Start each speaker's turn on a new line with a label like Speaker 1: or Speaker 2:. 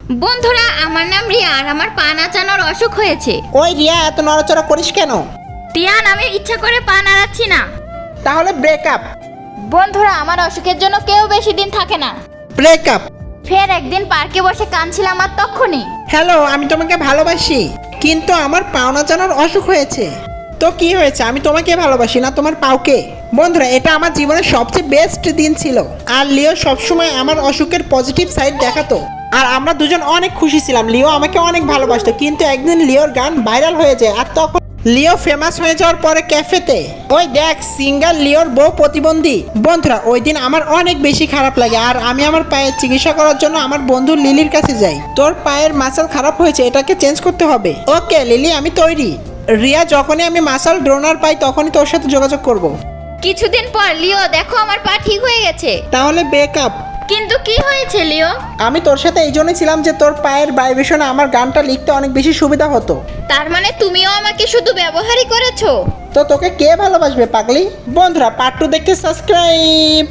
Speaker 1: বন্ধুরা, আমার নাম রিয়া আর আমার পা নাচানোর অসুখ হয়েছে।
Speaker 2: ওই রিয়া, এত নড়াচড়া করিস কেন?
Speaker 1: তিয়ান, আমি ইচ্ছা করে পা নাড়াচ্ছি না।
Speaker 2: তাহলে ব্রেকআপ।
Speaker 1: বন্ধুরা, আমার অসুখের জন্য কেউ বেশি দিন থাকে না।
Speaker 2: ব্রেকআপ।
Speaker 1: ফের একদিন পার্কে বসে কাঁদছিলাম আর তখনই।
Speaker 2: হ্যালো, আমি তোমাকে ভালোবাসি, কিন্তু আমার পাও নাচানোর অসুখ হয়েছে। তো কি হয়েছে? আমি তোমাকে ভালোবাসি না তোমার পাওকে। বন্ধুরা, এটা আমার জীবনের সবচেয়ে বেস্ট দিন ছিল। আর লিও সবসময় আমার অসুখের পজিটিভ সাইড দেখাতো। আর আমরা দুজন অনেক খুশি ছিলাম। লিও আমাকে অনেক ভালোবাসতো, কিন্তু একদিন লিওর গান ভাইরাল হয়ে যায়। আর তখন লিও ফেমাস হয়ে যাওয়ার পরে ক্যাফেতে ওই দেখ সিঙ্গার লিওর বউ প্রতিবন্ধী। বন্ধুরা, ওই দিন আমার অনেক বেশি খারাপ লাগে। আর আমি আমার পায়ের চিকিৎসা করার জন্য আমার বন্ধু লিলির কাছে যাই। তোর পায়ের মাসল খারাপ হয়েছে, এটাকে চেঞ্জ করতে হবে। ওকে লিলি, আমি তৈরি। রিয়া, যখনই আমি মাসল ডোনার পাই তখনই তোর সাথে যোগাযোগ করব।
Speaker 1: কিছুদিন পর লিও, দেখো আমার পা ঠিক হয়ে গেছে।
Speaker 2: তাহলে ব্রেকআপ।
Speaker 1: কিন্তু কি হয়েছে লিও?
Speaker 2: আমি তোর সাথে এই জন্যই ছিলাম যে তোর পায়ের ভাইব্রেশনে আমার গানটা লিখতে অনেক বেশি সুবিধা হতো।
Speaker 1: তার মানে তুমিও আমাকে শুধু ব্যবহারই করেছো?
Speaker 2: তো তোকে কে ভালোবাসবে পাগলি? বন্ধুরা, পার্ট 2 দেখতে সাবস্ক্রাইব।